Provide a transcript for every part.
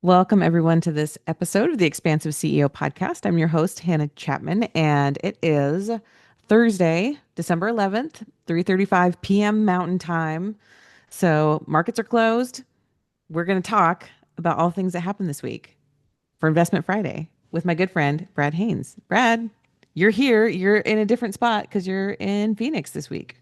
Welcome, everyone, to this episode of the Expansive CEO podcast. I'm your host, Hannah Chapman, and it is Thursday, December 11th, 3:35 p.m. Mountain Time. So markets are closed. We're going to talk about all things that happened this week for Investment Friday with my good friend, Brad Haines. Brad, you're here. You're in a different spot because you're in Phoenix this week.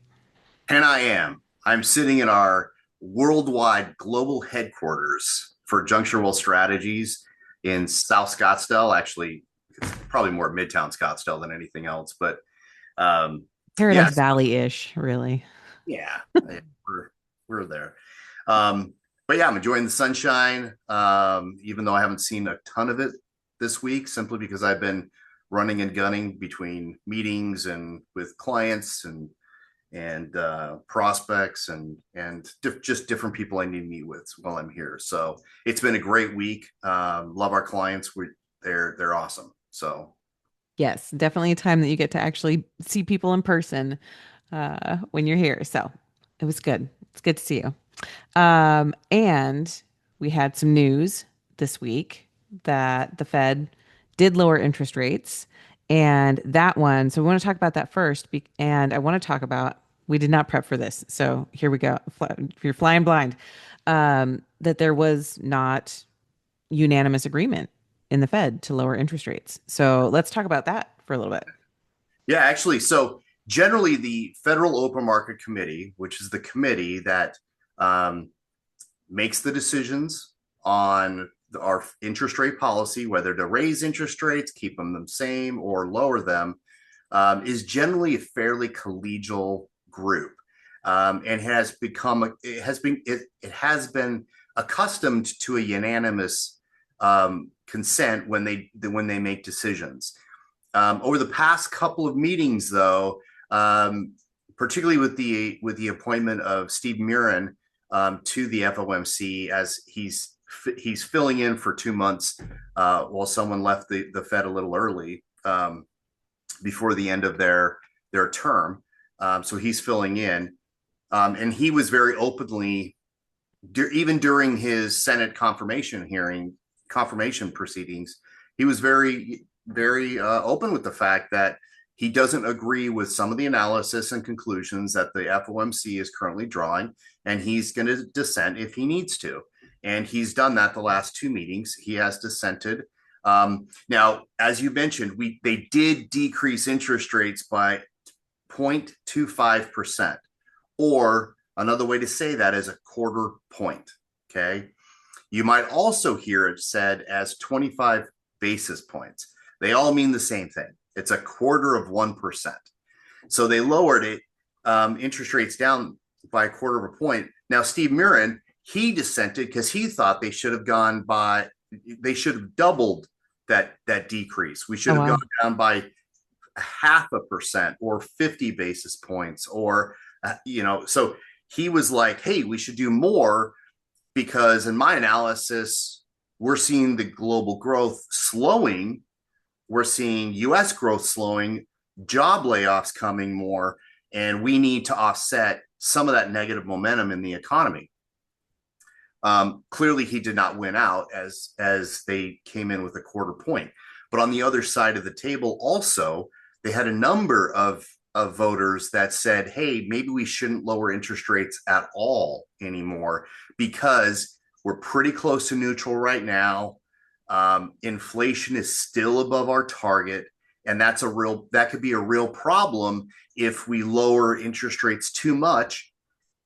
And I am. I'm sitting in our worldwide global headquarters for Juncture World Strategies in South Scottsdale. Actually, it's probably more Midtown Scottsdale than anything else. But Paradise yes, Valley-ish, really. yeah, we're we're there. Um, but yeah, I'm enjoying the sunshine, even though I haven't seen a ton of it this week, simply because I've been running and gunning between meetings and with clients and prospects and just different people I need to meet with while I'm here. So it's been a great week. Love our clients. They're awesome. So Yes, definitely a time that you get to actually see people in person when you're here. So it was good. It's good to see you. And we had some news this week that the Fed did lower interest rates. And that one, so we want to talk about that first. And I want to talk about, we did not prep for this. So here we go. If you're flying blind, that there was not unanimous agreement in the Fed to lower interest rates. So let's talk about that for a little bit. yeah, actually, so generally the Federal Open Market Committee, which is the committee that um, makes the decisions on our interest rate policy, whether to raise interest rates, keep them the same, or lower them, is generally a fairly collegial group, and it has been accustomed to a unanimous consent when they make decisions. Over the past couple of meetings, though, particularly with the appointment of Steve Mirren to the FOMC, as he's filling in for 2 months while someone left the Fed a little early before the end of their term. So he's filling in, and he was very openly, even during his Senate confirmation proceedings, he was very open with the fact that he doesn't agree with some of the analysis and conclusions that the FOMC is currently drawing, and he's going to dissent if he needs to. And he's done that the last two meetings. He has dissented. Now, as you mentioned, they did decrease interest rates by 0.25%, or another way to say that is a quarter point. Okay. You might also hear it said as 25 basis points. They all mean the same thing. It's a quarter of 1%. So they lowered it, interest rates down by a quarter of a point. Now, Steve Mirren, he dissented because he thought they should have doubled that decrease. We Oh, should have gone wow. down by 0.5% or 50 basis points, or so he was like, hey, we should do more, because in my analysis, we're seeing the global growth slowing. We're seeing US growth slowing, job layoffs coming more, and we need to offset some of that negative momentum in the economy. Clearly, he did not win out as they came in with a quarter point. But on the other side of the table, also, they had a number of voters that said, hey, maybe we shouldn't lower interest rates at all anymore, because we're pretty close to neutral right now. Inflation is still above our target, and that could be a real problem if we lower interest rates too much.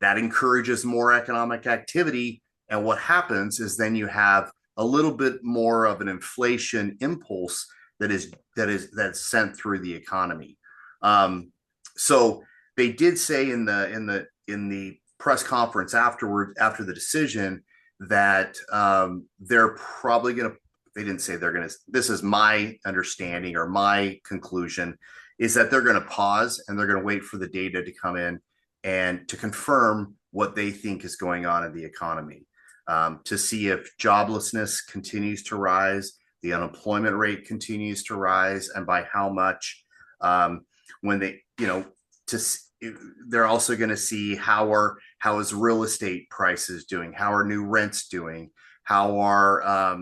That encourages more economic activity, and what happens is then you have a little bit more of an inflation impulse that's sent through the economy. So they did say in the press conference after the decision that they're probably going to. They didn't say they're going to. This is my understanding, or my conclusion, is that they're going to pause and they're going to wait for the data to come in and to confirm what they think is going on in the economy, to see if joblessness continues to rise, the unemployment rate continues to rise, and by how much. When they, to they're also going to see how is real estate prices doing, how are new rents doing, How are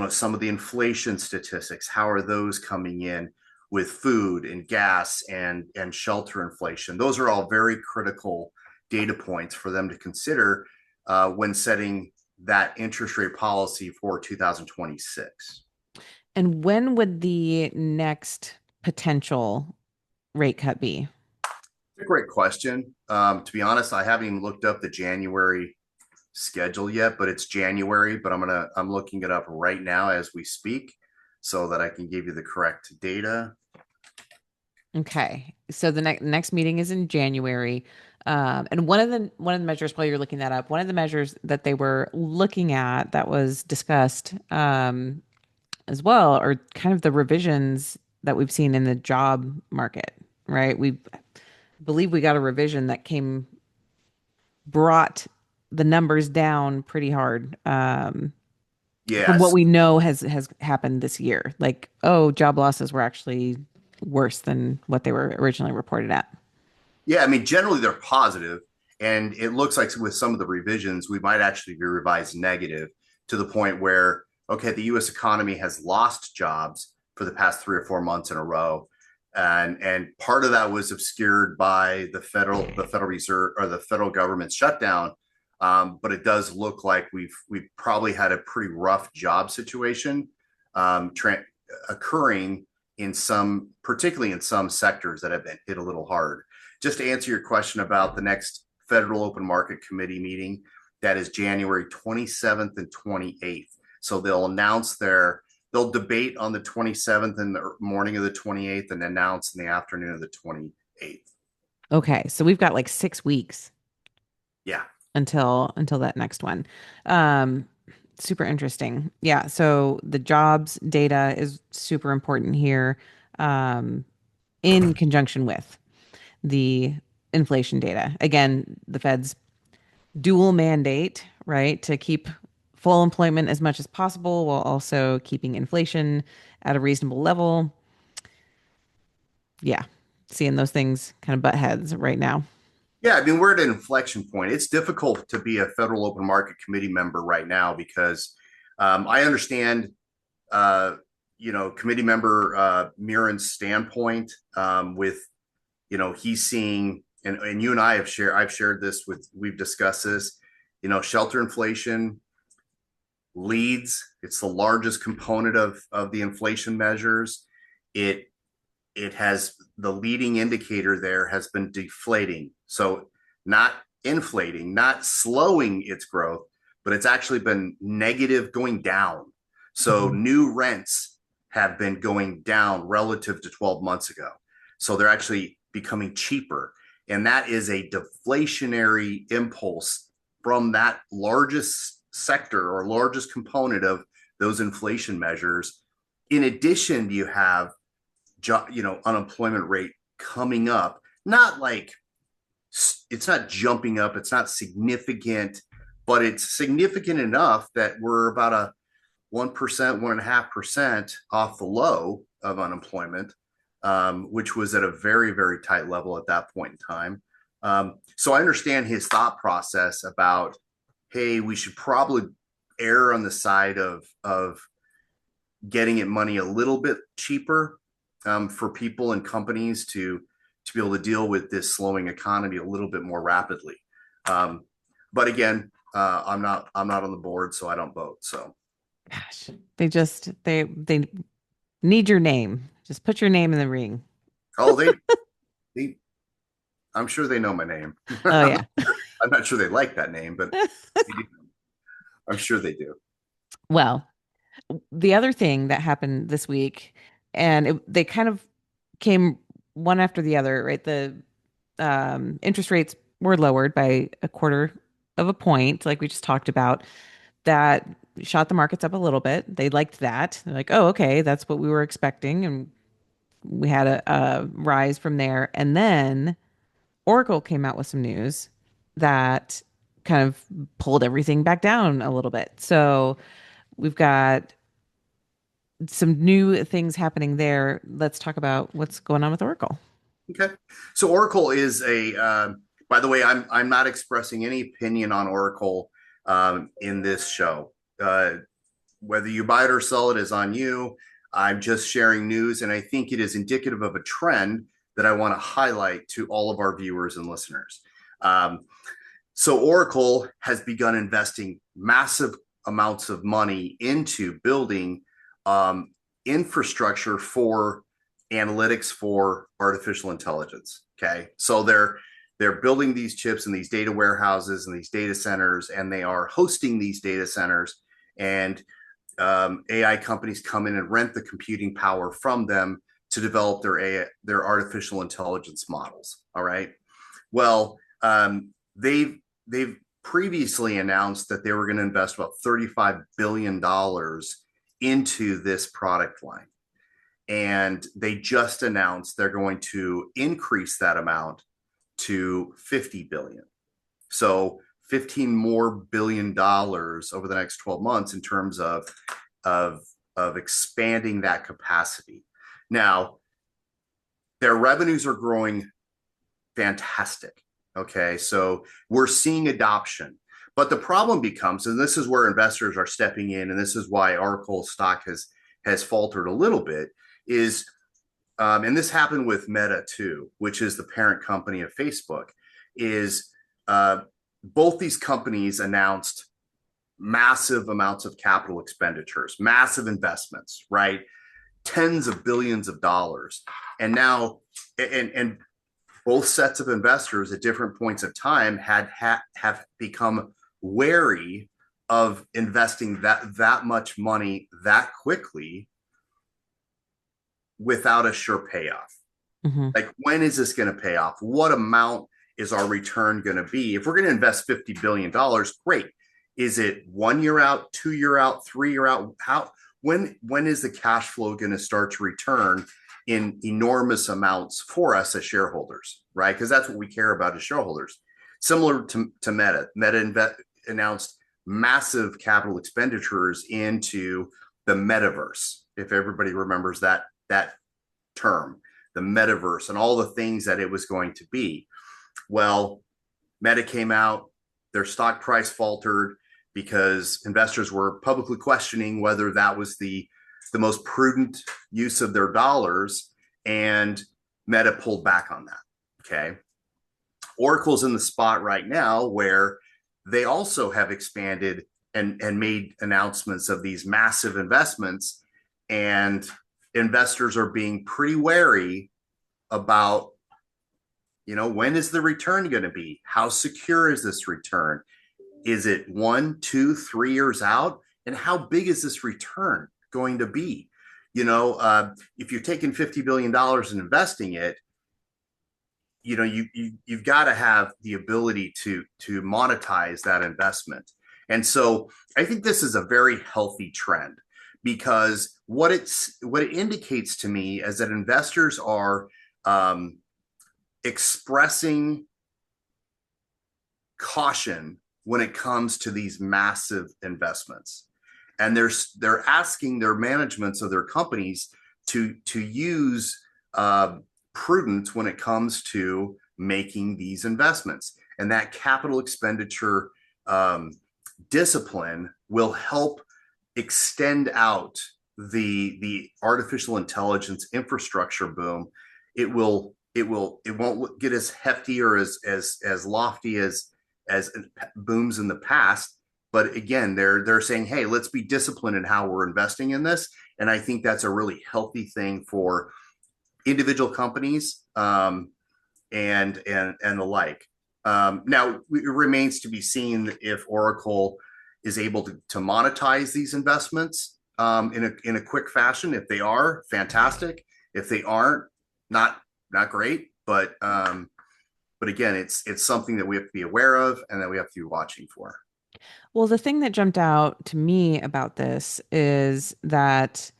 some of the inflation statistics? How are those coming in with food and gas and shelter inflation? Those are all very critical data points for them to consider when setting that interest rate policy for 2026. And when would the next potential rate cut be? It's a great question. To be honest, I haven't even looked up the January schedule yet, but it's January. But I'm looking it up right now as we speak, so that I can give you the correct data. Okay. So the next meeting is in January. And one of the measures, while you're looking that up, one of the measures that they were looking at that was discussed as well are kind of the revisions that we've seen in the job market, right? We believe we got a revision that brought the numbers down pretty hard from what Yes. we know has happened this year. Like, oh, job losses were actually worse than what they were originally reported at. Yeah, I mean, generally they're positive, and it looks like with some of the revisions, we might actually be revised negative to the point where, okay, the U.S. economy has lost jobs for the past 3 or 4 months in a row, and part of that was obscured by the Federal Reserve or the federal government shutdown. But it does look like we've probably had a pretty rough job situation occurring particularly in some sectors that have been hit a little hard. Just to answer your question about the next Federal Open Market Committee meeting, that is January 27th and 28th. So they'll debate on the 27th in the morning of the 28th and announce in the afternoon of the 28th. Okay, so we've got like 6 weeks Yeah. until that next one. Um, Super interesting. Yeah, so the jobs data is super important here, um, in conjunction with the inflation data. Again, the Fed's dual mandate, right, to keep full employment as much as possible while also keeping inflation at a reasonable level. Yeah, seeing those things kind of butt heads right now. Yeah, I mean, we're at an inflection point. It's difficult to be a Federal Open Market Committee member right now because I understand committee member Mirren's standpoint with, he's seeing, and you and I I've shared this we've discussed this, shelter inflation leads. It's the largest component of the inflation measures. It it has the leading indicator there has been deflating. So not inflating, not slowing its growth, but it's actually been negative going down. So Mhm. new rents have been going down relative to 12 months ago. So they're actually becoming cheaper. And that is a deflationary impulse from that largest sector or largest component of those inflation measures. In addition, you have unemployment rate coming up, not like it's not jumping up, it's not significant, but it's significant enough that we're about a 1%, 1.5% off the low of unemployment, which was at a very, very tight level at that point in time. So I understand his thought process about, hey, we should probably err on the side of getting it money a little bit cheaper for people and companies to be able to deal with this slowing economy a little bit more rapidly. But again, I'm not on the board, so I don't vote. So Gosh, they need your name. Just put your name in the ring. oh they I'm sure they know my name. Oh yeah. I'm not sure they like that name, but I'm sure they do. Well, the other thing that happened this week, and they kind of came one after the other, right? The interest rates were lowered by a quarter of a point, like we just talked about. That shot the markets up a little bit. They liked that. They're like, oh, okay, that's what we were expecting. And we had a rise from there. And then Oracle came out with some news that kind of pulled everything back down a little bit. So we've got some new things happening there. Let's talk about what's going on with Oracle. Okay. So Oracle is by the way, I'm not expressing any opinion on Oracle in this show. whether you buy it or sell it is on you. I'm just sharing news, and I think it is indicative of a trend that I want to highlight to all of our viewers and listeners. Um, so Oracle has begun investing massive amounts of money into building um, infrastructure for analytics for artificial intelligence. Okay, so they're building these chips in these data warehouses and these data centers, and they are hosting these data centers. And AI companies come in and rent the computing power from them to develop their artificial intelligence models. All right. Well, they've previously announced that they were going to invest about $35 billion into this product line, and they just announced they're going to increase that amount to 50 billion. So 15 more $1 billion over the next 12 months in terms of of expanding that capacity. Now, their revenues are growing fantastic. Okay, so we're seeing adoption. But the problem becomes, and this is where investors are stepping in, and this is why Oracle stock has faltered a little bit, is and this happened with Meta too, which is the parent company of Facebook, is both these companies announced massive amounts of capital expenditures, massive investments, right? Tens of billions of dollars. And now, and both sets of investors at different points of time have become wary of investing that much money that quickly without a sure payoff. Hmm. Like, when is this going to pay off? What amount is our return going to be? If we're going to invest $50 billion, great. Is it 1 year out, 2 year out, 3 year out? When is the cash flow going to start to return in enormous amounts for us as shareholders, right? Because that's what we care about as shareholders. Similar to Meta. Announced massive capital expenditures into the metaverse. If everybody remembers that term, the metaverse, and all the things that it was going to be. Well, Meta came out, their stock price faltered because investors were publicly questioning whether that was the most prudent use of their dollars, and Meta pulled back on that. Okay. Oracle's in the spot right now where they also have expanded and made announcements of these massive investments, and investors are being pretty wary about, when is the return going to be? How secure is this return? Is it 1, 2, 3 years out? And how big is this return going to be? If you're taking $50 billion and investing it, you've got to have the ability to monetize that investment. And so I think this is a very healthy trend, because what it indicates to me is that investors are expressing caution when it comes to these massive investments, and they're asking their managements of their companies to use prudence when it comes to making these investments, and that capital expenditure discipline will help extend out the artificial intelligence infrastructure boom. It won't get as hefty or as lofty as booms in the past. But again, they're saying, hey, let's be disciplined in how we're investing in this. And I think that's a really healthy thing for individual companies, and the like. Now, it remains to be seen if Oracle is able to monetize these investments in a quick fashion. If they are, fantastic. If they aren't, not great. But again, it's something that we have to be aware of and that we have to be watching for. Well, the thing that jumped out to me about this is that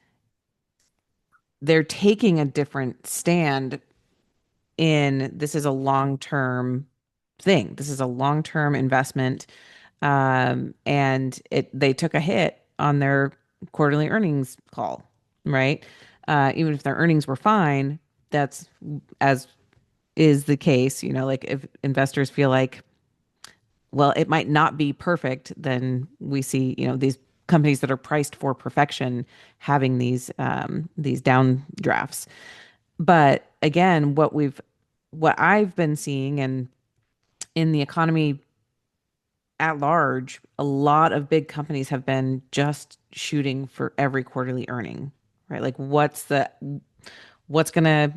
they're taking a different stand in this is a long-term thing. This is a long-term investment. And they took a hit on their quarterly earnings call, right? Even if their earnings were fine, that's as is the case, like if investors feel like, well, it might not be perfect, then we see, these companies that are priced for perfection having these downdrafts. But again, what I've been seeing and in the economy at large, a lot of big companies have been just shooting for every quarterly earning, right? Like what's going to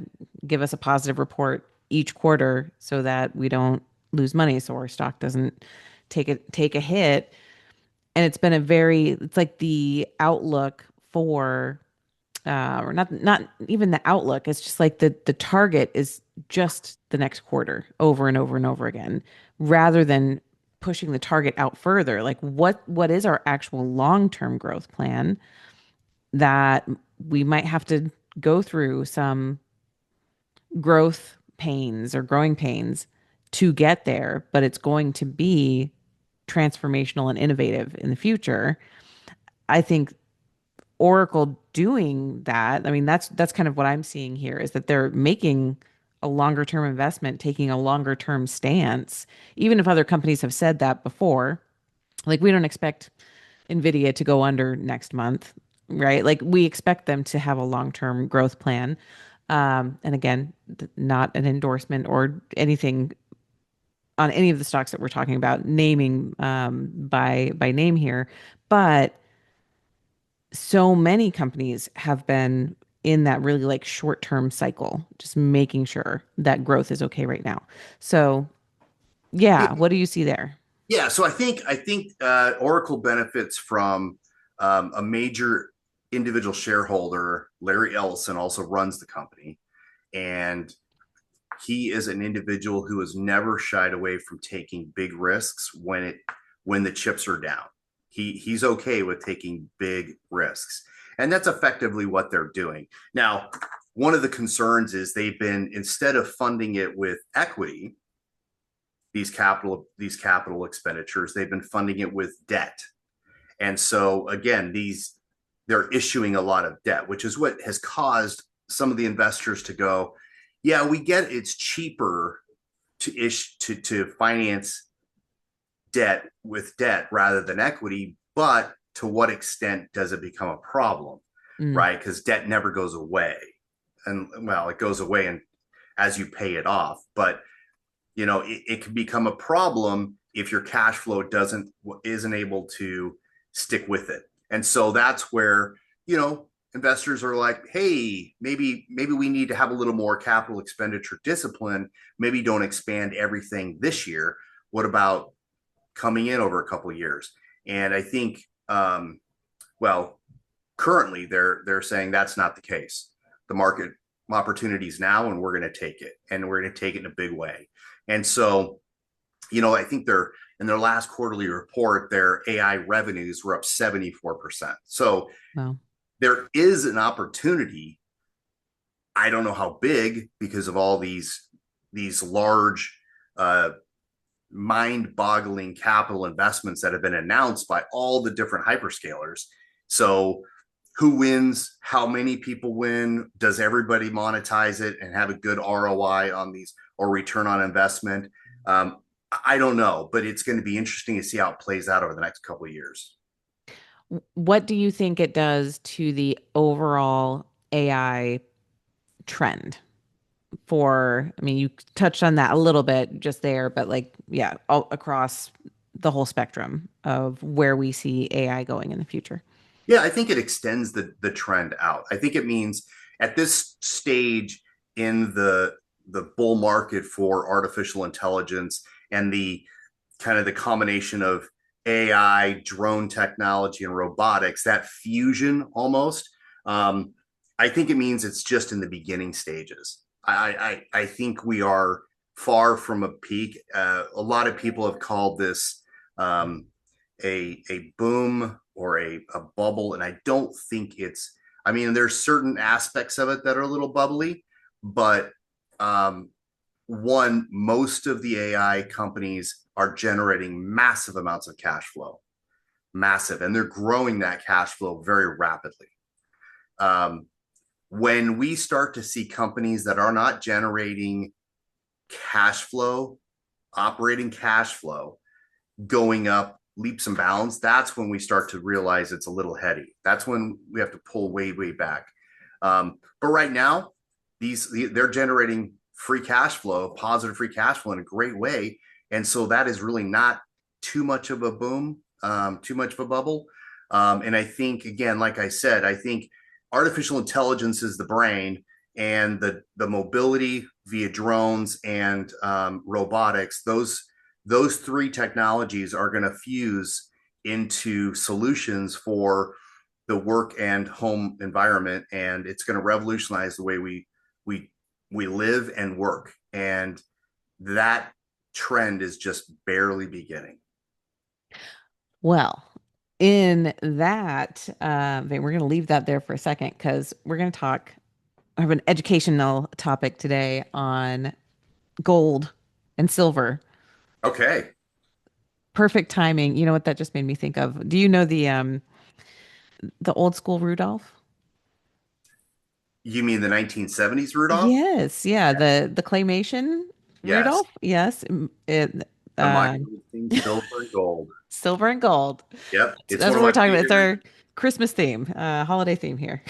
give us a positive report each quarter so that we don't lose money, so our stock doesn't take a hit. And it's like the outlook for or not even the outlook. It's just like the target is just the next quarter over and over and over again, rather than pushing the target out further. Like what is our actual long-term growth plan that we might have to go through some growth pains or growing pains to get there, but it's going to be transformational and innovative in the future. I think Oracle doing that, I mean, that's kind of what I'm seeing here is that they're making a longer term investment, taking a longer term stance, even if other companies have said that before. Like we don't expect Nvidia to go under next month, right? Like we expect them to have a long term growth plan. And again, not an endorsement or anything on any of the stocks that we're talking about, naming by name here, but so many companies have been in that really like short-term cycle, just making sure that growth is okay right now. So, Yeah, yeah, what do you see there? yeah. So I think Oracle benefits from a major individual shareholder. Larry Ellison also runs the company, and he is an individual who has never shied away from taking big risks when the chips are down. He's okay with taking big risks, and that's effectively what they're doing now. One of the concerns is they've been, instead of funding it with equity, these capital expenditures, they've been funding it with debt. And so again, they're issuing a lot of debt, which is what has caused some of the investors to go, yeah, we get it's cheaper to finance debt with debt rather than equity, but to what extent does it become a problem, Mm, right? Because debt never goes away, and well, it goes away and as you pay it off, but it can become a problem if your cash flow isn't able to stick with it. And so that's where investors are like, hey, maybe we need to have a little more capital expenditure discipline. Maybe don't expand everything this year. What about coming in over a couple of years? And I think well, currently they're saying that's not the case. The market opportunities now, and we're going to take it, and we're going to take it in a big way. And so, I think they're in their last quarterly report, their AI revenues were up 74%. So well, there is an opportunity. I don't know how big, because of all these large mind-boggling capital investments that have been announced by all the different hyperscalers. So who wins? How many people win? Does everybody monetize it and have a good ROI on these, or return on investment? I don't know, but it's going to be interesting to see how it plays out over the next couple of years. what do you think it does to the overall AI trend I mean, you touched on that a little bit just there, but like, yeah, all across the whole spectrum of where we see AI going in the future. Yeah, I think it extends the trend out. I think it means at this stage in the bull market for artificial intelligence, and the kind of the combination of AI, drone technology, and robotics, that fusion almost. I think it means it's just in the beginning stages. I think we are far from a peak. A lot of people have called this um, a boom or a bubble, and I don't think it's. I mean, there's certain aspects of it that are a little bubbly, but um, most of the AI companies are generating massive amounts of cash flow, massive, and they're growing that cash flow very rapidly. Um, when we start to see companies that are not generating cash flow, operating cash flow, going up leaps and bounds, that's when we start to realize it's a little heady. That's when we have to pull way back. But right now, they're generating free cash flow, positive free cash flow in a great way, and so that is really not too much of a boom, too much of a bubble. And I think, again, like I said, I think artificial intelligence is the brain, and the mobility via drones and robotics. Those three technologies are going to fuse into solutions for the work and home environment, and it's going to revolutionize the way we we live and work. And that trend is just barely beginning. Well, in that vein, we're going to leave that there for a second because we're going to talk. I have an educational topic today on gold and silver. Okay. Perfect timing. You know what that just made me think of? Do you know the old school Rudolph? You mean the 1970s Rudolph? Yes, yeah, the claymation Yes. Rudolph. Yes, The mighty uh, thing, silver and gold. silver and gold. Yep. It's That's one what of we're my talking about. It's favorite. our Christmas theme, holiday theme here.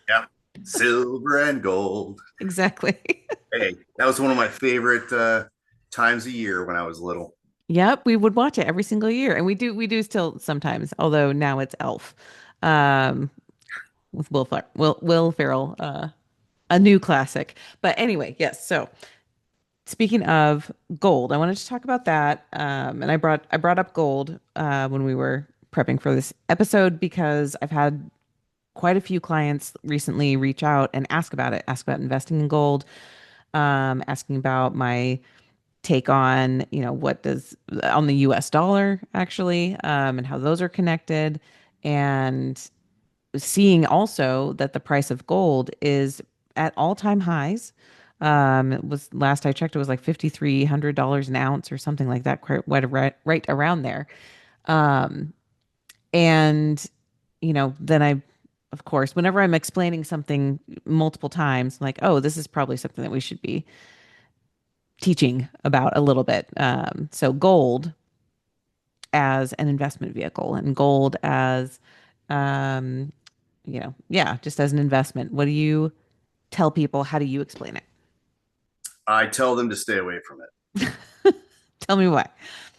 Yep. Silver and gold. Exactly. Hey, that was one of my favorite times of year when I was little. Yep, we would watch it every single year, and we do still sometimes. Although now it's Elf, um, with Will Ferrell, a new classic. But anyway, yes. So speaking of gold, I wanted to talk about that. And I brought up gold when we were prepping for this episode because I've had quite a few clients recently reach out and ask about investing in gold, asking about my take on, what does on the US dollar actually, and how those are connected, and seeing also that the price of gold is at all-time highs. It was last I checked, it was like $5,300 an ounce or something like that, quite right around there. Um, and then of course, whenever I'm explaining something multiple times, I'm like, oh, this is probably something that we should be teaching about a little bit. So gold as an investment vehicle and gold as, um, yeah, just as an investment. What do you tell people? How do you explain it? I tell them to stay away from it. Tell me why.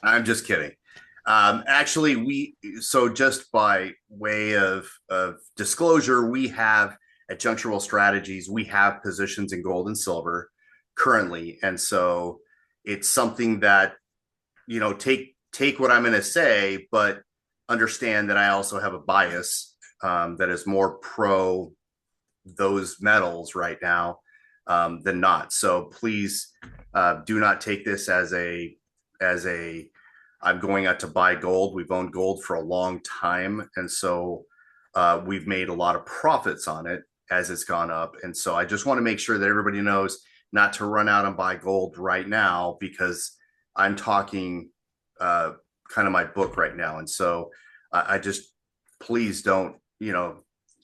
I'm just kidding. Actually, so just by way of disclosure, we have at Juncture World Strategies, we have positions in gold and silver currently, and so it's something that take what I'm going to say, but understand that I also have a bias that is more pro those metals right now than not. So please do not take this as a I'm going out to buy gold. We've owned gold for a long time, and so we've made a lot of profits on it as it's gone up. And so I just want to make sure that everybody knows not to run out and buy gold right now because I'm talking kind of my book right now. And so I just please don't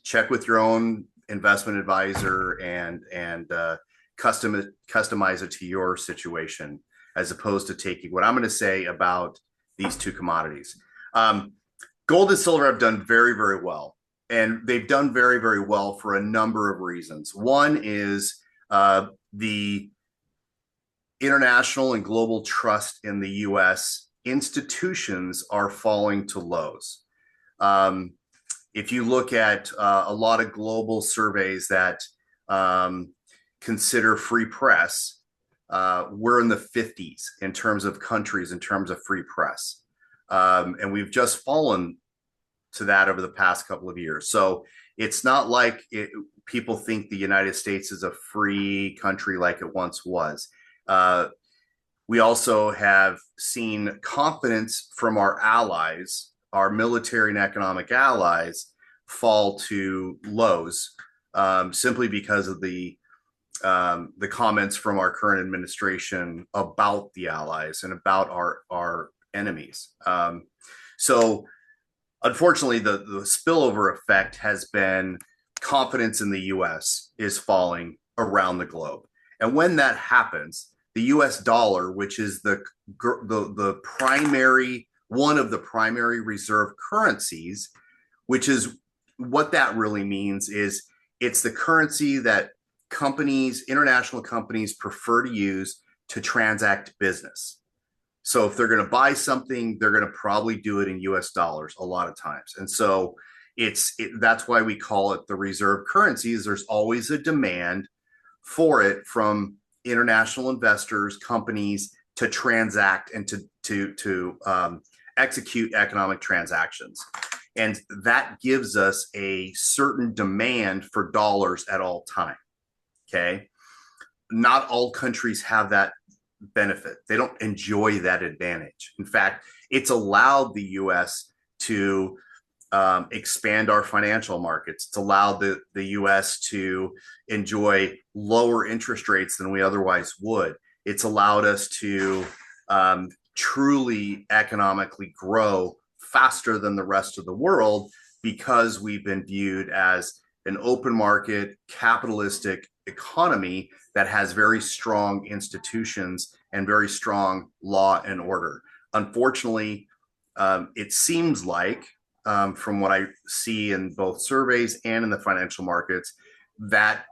check with your own investment advisor and customize it to your situation as opposed to taking what I'm going to say about these two commodities. Gold and silver have done very well, and they've done very well for a number of reasons. One is the international and global trust in the U.S. institutions are falling to lows. If you look at a lot of global surveys that consider free press, we're in the 50s in terms of countries, in terms of free press. And we've just fallen to that over the past couple of years. So it's not like people think the United States is a free country like it once was. We also have seen confidence from our allies, our military and economic allies, fall to lows simply because of the comments from our current administration about the allies and about our enemies. So unfortunately, the spillover effect has been confidence in the U.S. is falling around the globe. And when that happens, the U.S. dollar, which is the primary one of the primary reserve currencies, which is what that really means is it's the currency that companies, international companies prefer to use to transact business. So if they're going to buy something, they're going to probably do it in US dollars a lot of times. And so that's why we call it the reserve currencies. There's always a demand for it from international investors, companies to transact and to execute economic transactions. And that gives us a certain demand for dollars at all time. Okay. Not all countries have that benefit. They don't enjoy that advantage. In fact, it's allowed the US to expand our financial markets. It's allowed the US to enjoy lower interest rates than we otherwise would. It's allowed us to truly economically grow faster than the rest of the world because we've been viewed as an open market, capitalistic economy that has very strong institutions and very strong law and order. Unfortunately, it seems like, from what I see in both surveys and in the financial markets, that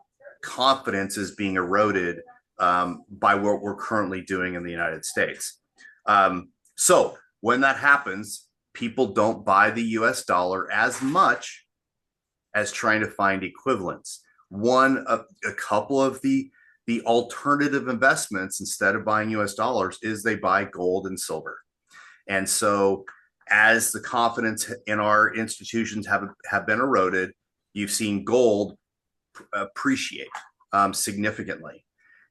confidence is being eroded by what we're currently doing in the United States. So when that happens, people don't buy the US dollar as much as trying to find equivalents. A couple of the alternative investments, instead of buying US dollars, is they buy gold and silver. And so as the confidence in our institutions have been eroded, you've seen gold appreciate significantly.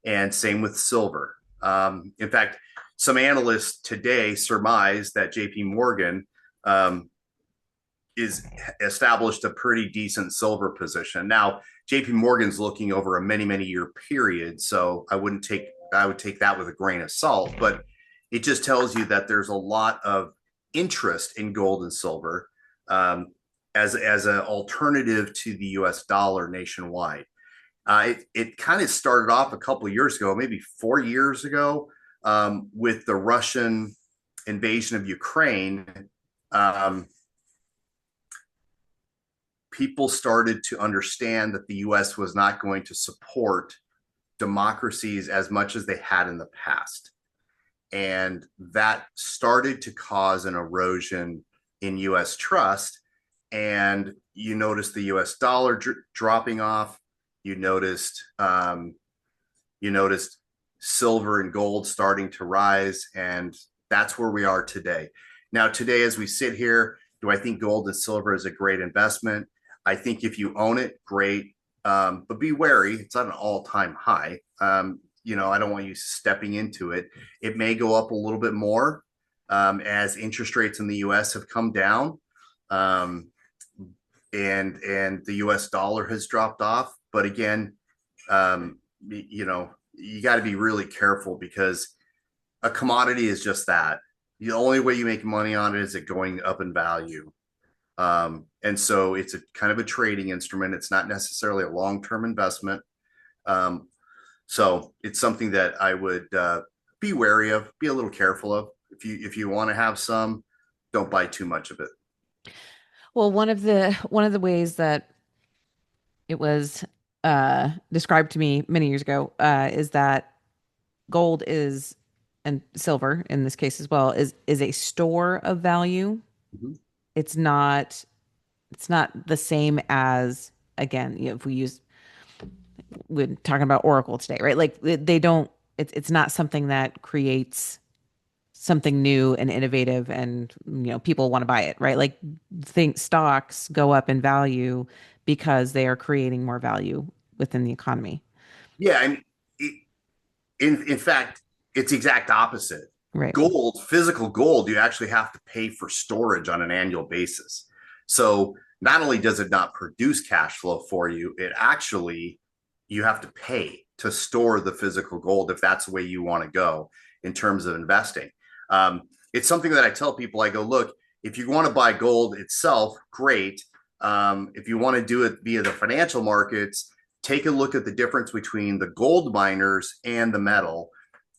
And same with silver. In fact, some analysts today surmise that JP Morgan is established a pretty decent silver position. Now, JP Morgan's looking over a many year period, so I would take that with a grain of salt, but it just tells you that there's a lot of interest in gold and silver as an alternative to the US dollar nationwide. It kind of started off a couple of years ago, maybe 4 years ago, with the Russian invasion of Ukraine. People started to understand that the US was not going to support democracies as much as they had in the past. And that started to cause an erosion in US trust. And you noticed the US dollar dropping off. You noticed silver and gold starting to rise. And that's where we are today. Now, today, as we sit here, do I think gold and silver is a great investment? I think if you own it, great. But be wary. It's at an all-time high. I don't want you stepping into it. It may go up a little bit more as interest rates in the US have come down, and the US dollar has dropped off. But again, you got to be really careful because a commodity is just that. The only way you make money on it is it going up in value. And so it's a kind of a trading instrument. It's not necessarily a long-term investment. So it's something that I would be wary of, be a little careful of. If you want to have some, don't buy too much of it. Well, one of the ways that it was described to me many years ago is that gold is, and silver in this case as well, is a store of value. Mm-hmm. It's not the same as, again, if we're talking about Oracle today, right? Like they don't, it's not something that creates something new and innovative and people want to buy it, right? Like think stocks go up in value because they are creating more value within the economy. Yeah, and in fact, it's the exact opposite. Right. Gold, physical gold, you actually have to pay for storage on an annual basis. So not only does it not produce cash flow for you, you have to pay to store the physical gold if that's the way you want to go in terms of investing. It's something that I tell people. I go, look, if you want to buy gold itself, great. If you want to do it via the financial markets, take a look at the difference between the gold miners and the metal.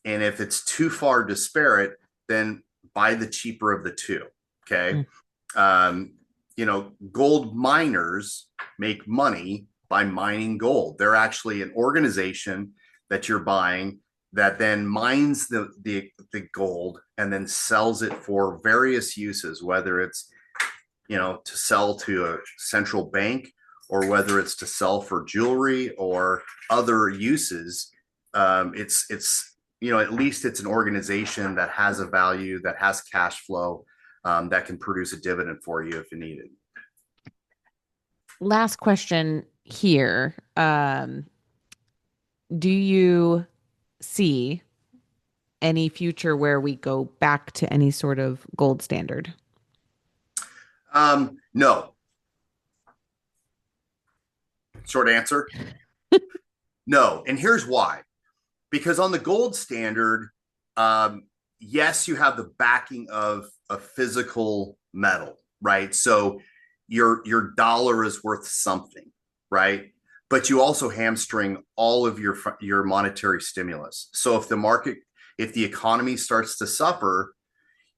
And if it's too far disparate, then buy the cheaper of the two. Okay. Mm. Gold miners make money by mining gold. They're actually an organization that you're buying that then mines the gold and then sells it for various uses, whether it's to sell to a central bank or whether it's to sell for jewelry or other uses. It's at least it's an organization that has a value, that has cash flow, that can produce a dividend for you if you need it. Last question here. Do you see any future where we go back to any sort of gold standard? No. Short answer, no. And here's why. Because on the gold standard, yes, you have the backing of a physical metal, right? So your dollar is worth something, right? But you also hamstring all of your monetary stimulus. So if the economy starts to suffer,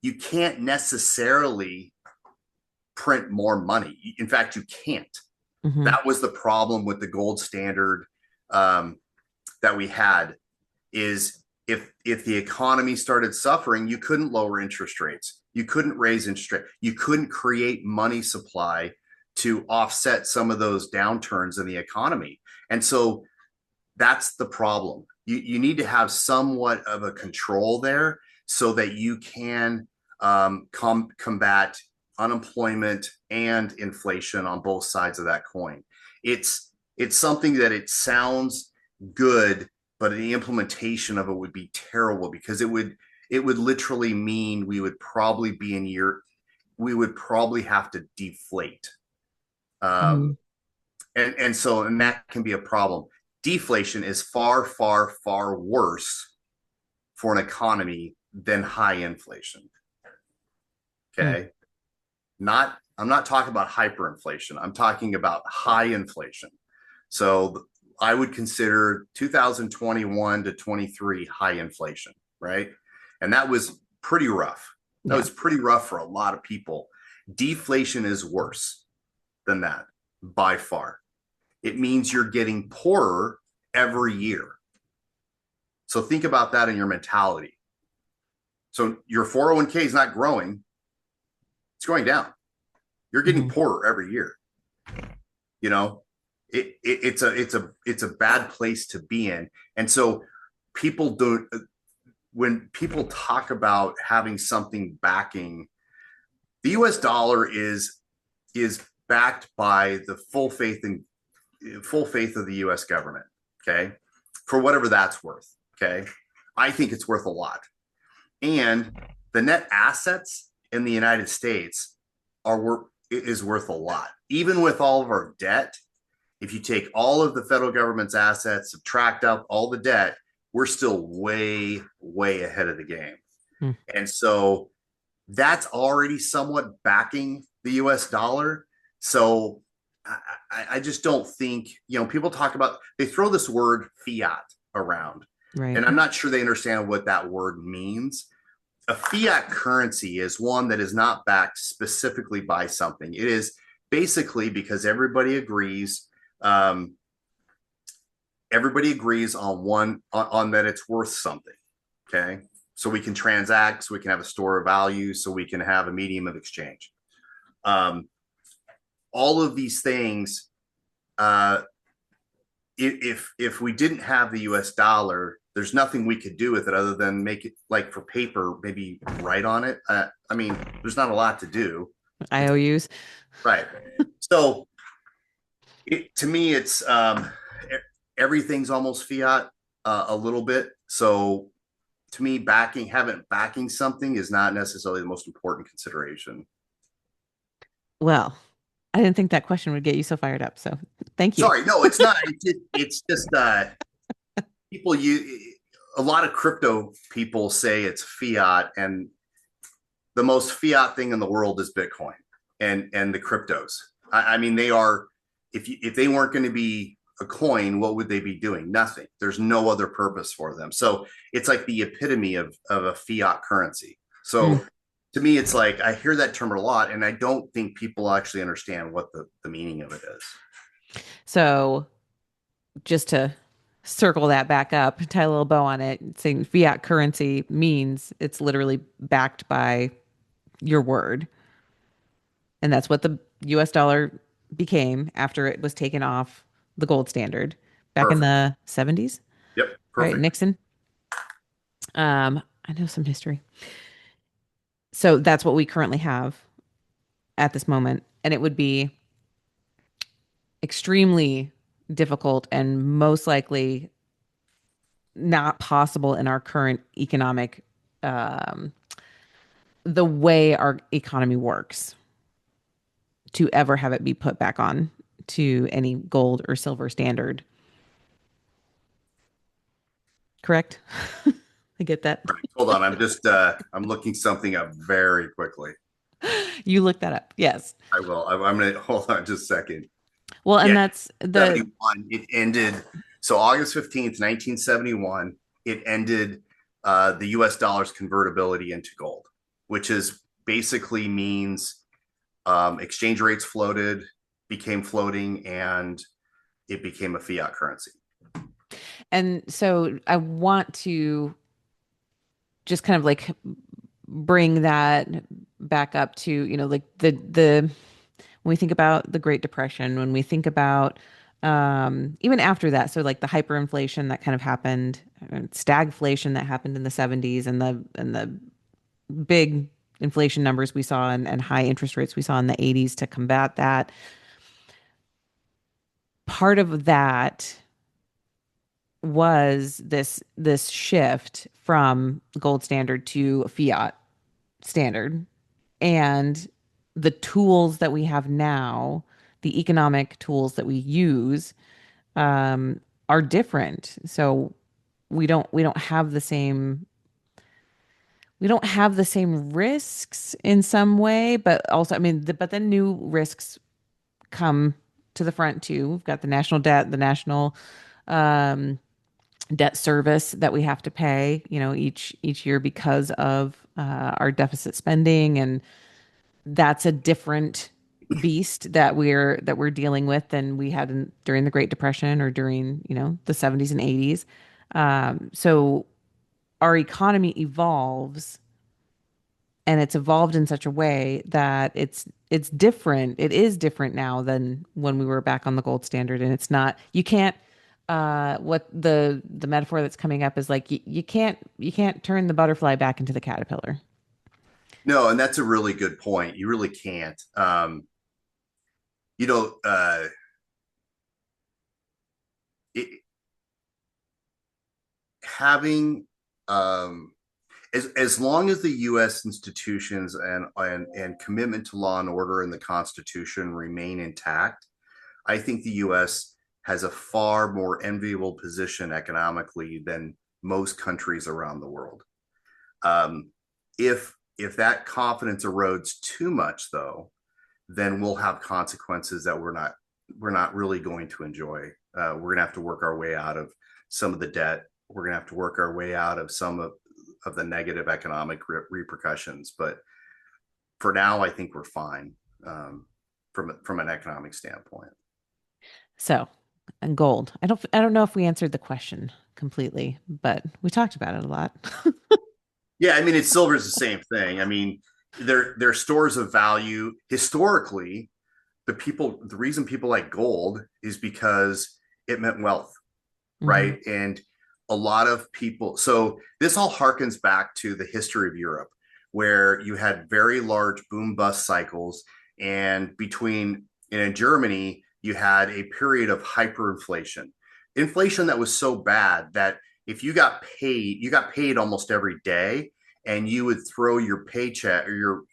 you can't necessarily print more money. In fact, you can't. Mm-hmm. That was the problem with the gold standard that we had. Is if the economy started suffering, you couldn't lower interest rates, you couldn't raise interest rate, you couldn't create money supply to offset some of those downturns in the economy. And so that's the problem. You need to have somewhat of a control there so that you can combat unemployment and inflation on both sides of that coin. It's something that it sounds good, but the implementation of it would be terrible because it would literally mean we would probably have to deflate. Mm. And that can be a problem. Deflation is far, far, far worse for an economy than high inflation. Okay. Mm. I'm not talking about hyperinflation. I'm talking about high inflation. So I would consider 2021 to 23 high inflation, right? And that was pretty rough. That was pretty rough for a lot of people. Deflation is worse than that by far. It means you're getting poorer every year. So think about that in your mentality. So your 401k is not growing, it's going down. You're getting poorer every year. It's a bad place to be in. And so when people talk about having something backing, the US dollar is backed by the full faith of the US government. Okay. For whatever that's worth. Okay. I think it's worth a lot. And the net assets in the United States is worth a lot. Even with all of our debt, if you take all of the federal government's assets, subtract out all the debt, we're still way, way ahead of the game. Mm. And so that's already somewhat backing the US dollar. So I just don't think, people they throw this word fiat around. Right. And I'm not sure they understand what that word means. A fiat currency is one that is not backed specifically by something. It is basically because everybody agrees on that it's worth something. Okay. So we can transact, so we can have a store of value, so we can have a medium of exchange. All of these things, if we didn't have the US dollar, there's nothing we could do with it other than make it like for paper, maybe write on it. There's not a lot to do. IOUs. Right. So to me, it's everything's almost fiat a little bit. So to me, backing something is not necessarily the most important consideration. Well, I didn't think that question would get you so fired up. So thank you. Sorry, no, it's not. It's just a lot of crypto people say it's fiat, and the most fiat thing in the world is Bitcoin and the cryptos. They are. If they weren't going to be a coin, what would they be doing? Nothing. There's no other purpose for them. So it's like the epitome of a fiat currency. So To me, it's like I hear that term a lot, and I don't think people actually understand what the meaning of it is. So just to circle that back up, tie a little bow on it, saying fiat currency means it's literally backed by your word. And that's what the US dollar became after it was taken off the gold standard back in Perfect. the 70s, Yep. right? Perfect. Nixon. I know some history. So that's what we currently have at this moment. And it would be extremely difficult and most likely not possible in our current economic, um, the way our economy works to ever have it be put back on to any gold or silver standard. Correct? I get that. Right. Hold on. I'm looking something up very quickly. You look that up. Yes. I will. I'm gonna hold on just a second. Well, and Yeah, that's the 71. It ended. So August 15th, 1971. It ended the U.S. dollar's convertibility into gold, which is basically means exchange rates floated, became floating, and it became a fiat currency. and so I want to just kind of like bring that back up to, like the when we think about the Great Depression, when we think about even after that, so like the hyperinflation that kind of happened, stagflation that happened in the 70s and the big inflation numbers we saw and high interest rates we saw in the 80s to combat that. Part of that was this shift from gold standard to fiat standard, and the tools that we have now, the economic tools that we use, are different. So we don't have the same risks in some way, but also, I mean, but then new risks come to the front too. We've got the national debt, the national um, debt service that we have to pay, each year because of our deficit spending, and that's a different beast that we're dealing with than we had during the Great Depression or during, the 70s and 80s. So our economy evolves, and it's evolved in such a way that it's different. It is different now than when we were back on the gold standard, and it's not. You can't. What the metaphor that's coming up is like you can't turn the butterfly back into the caterpillar. No, and that's a really good point. You really can't. You know, it, having as long as the U.S. institutions and commitment to law and order and the Constitution remain intact, I think the U.S. has a far more enviable position economically than most countries around the world. Um, if that confidence erodes too much, though, then we'll have consequences that we're not really going to enjoy. We're going to have to work our way out of some of the debt. We're going to have to work our way out of some of the negative economic repercussions. But for now, I think we're fine from an economic standpoint. So, and gold. I don't know if we answered the question completely, but we talked about it a lot. Yeah, I mean, it's silver is the same thing. I mean, they're stores of value historically. The reason people like gold is because it meant wealth, Hmm. right? And a lot of people, so this all harkens back to the history of Europe, where you had very large boom bust cycles. And in Germany, you had a period of hyperinflation, inflation that was so bad that if you got paid almost every day, and you would throw your paycheck or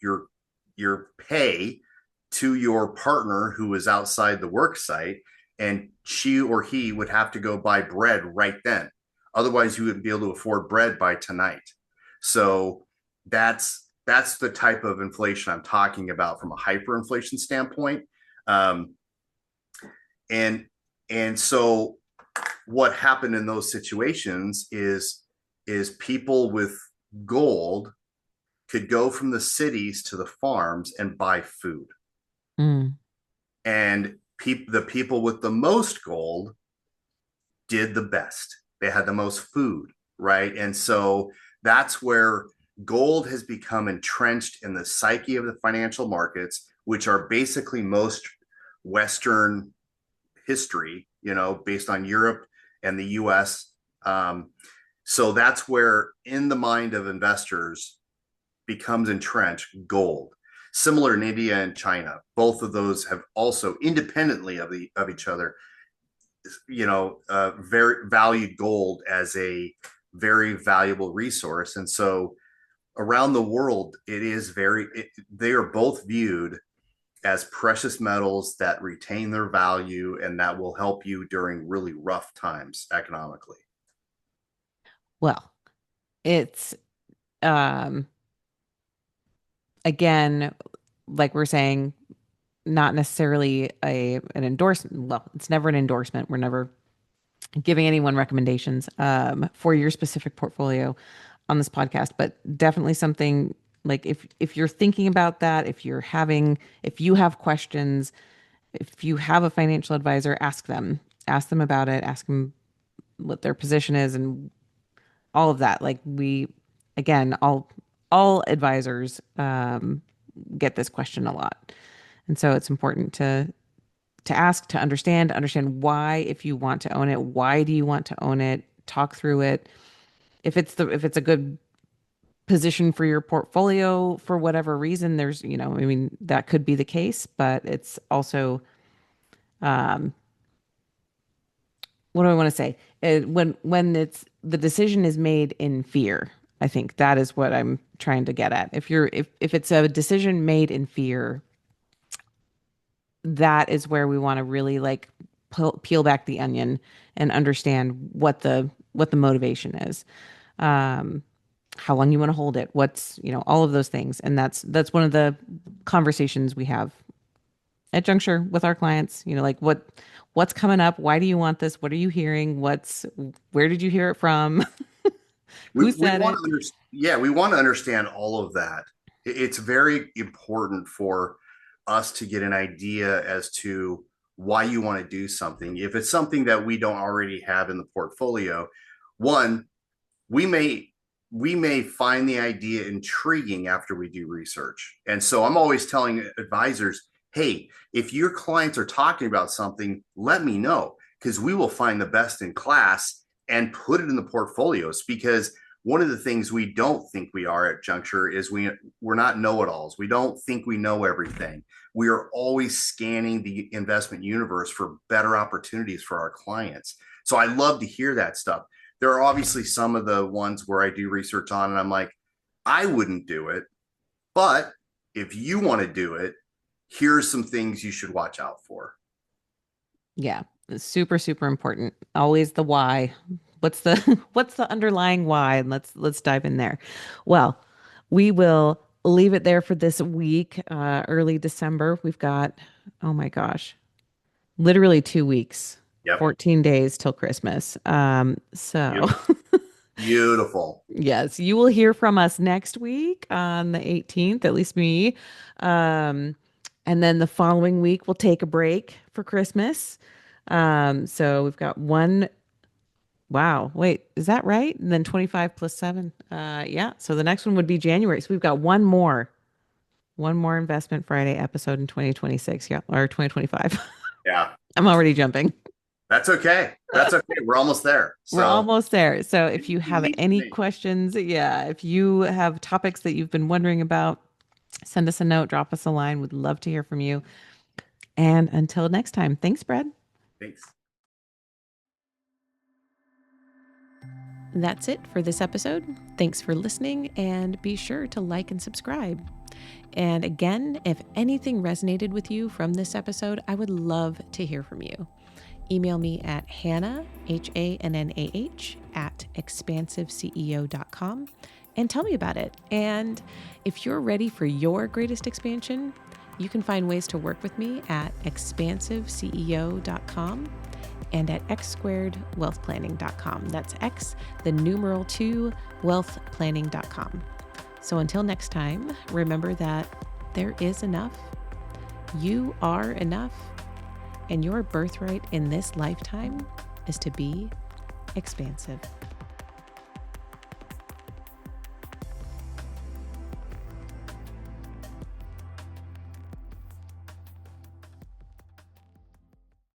your pay to your partner who was outside the work site, and she or he would have to go buy bread right then. Otherwise, you wouldn't be able to afford bread by tonight. So that's the type of inflation I'm talking about from a hyperinflation standpoint. Um, and and so what happened in those situations is people with gold could go from the cities to the farms and buy food. Mm. And the people with the most gold did the best. They had the most food, right? And so that's where gold has become entrenched in the psyche of the financial markets, which are basically most Western history, based on Europe and the US. So that's where, in the mind of investors, becomes entrenched gold. Similar in India and China, both of those have also, independently of each other, very valued gold as a very valuable resource. And so around the world, they are both viewed as precious metals that retain their value and that will help you during really rough times economically. Well, it's um again, like we're saying, not necessarily an endorsement. Well, it's never an endorsement. We're never giving anyone recommendations for your specific portfolio on this podcast, but definitely something like if you're thinking about that, if you have questions, if you have a financial advisor, ask them about it, ask them what their position is and all of that. Like again, all advisors get this question a lot. And so it's important to ask, to understand why, if you want to own it, why do you want to own it? Talk through it. If it's a good position for your portfolio for whatever reason, I mean, that could be the case, but it's also um what do I want to say? When it's the decision is made in fear, I think that is what I'm trying to get at. If it's a decision made in fear, that is where we want to really like peel back the onion and understand what the motivation is, um, how long you want to hold it, what's all of those things, and that's one of the conversations we have at Juncture with our clients. Like what's coming up, why do you want this, what are you hearing, where did you hear it from, We who we said want it? to understand. Yeah, we want to understand all of that. It's very important for us to get an idea as to why you want to do something. If it's something that we don't already have in the portfolio, one, we may we may find the idea intriguing after we do research. And so I'm always telling advisors, hey, if your clients are talking about something, let me know, because we will find the best in class and put it in the portfolios. Because one of the things we don't think we are at Juncture is we're not know-it-alls. We don't think we know everything. We are always scanning the investment universe for better opportunities for our clients. So I love to hear that stuff. There are obviously some of the ones where I do research on and I'm like, I wouldn't do it, but if you want to do it, here's some things you should watch out for. Yeah, it's super, super important. Always the why. What's the what's the underlying why? And let's dive in there. Well, we will leave it there for this week. Early December. We've got, oh my gosh, literally 2 weeks, Yep. 14 days till Christmas. So Beautiful. Beautiful. yes, you will hear from us next week on the 18th, at least me. Um, and then the following week we'll take a break for Christmas. So we've got one. Wow, wait, is that right? And then 25 plus 7. Yeah. So the next one would be January. So we've got one more Investment Friday episode in 2026. Yeah, or 2025. Yeah. I'm already jumping. That's okay. That's okay. We're almost there. We're So almost there. So if you have leave any me. questions, yeah, if you have topics that you've been wondering about, send us a note, drop us a line. We'd love to hear from you. And until next time, thanks, Brad. Thanks. That's it for this episode. Thanks for listening, and be sure to like and subscribe. And again, if anything resonated with you from this episode, I would love to hear from you. Email me at Hannah, HANNAH, at expansiveceo.com and tell me about it. And if you're ready for your greatest expansion, you can find ways to work with me at expansiveceo.com and at x2wealthplanning.com. That's X, the numeral 2, wealthplanning.com. So until next time, remember that there is enough. You are enough. And your birthright in this lifetime is to be expansive.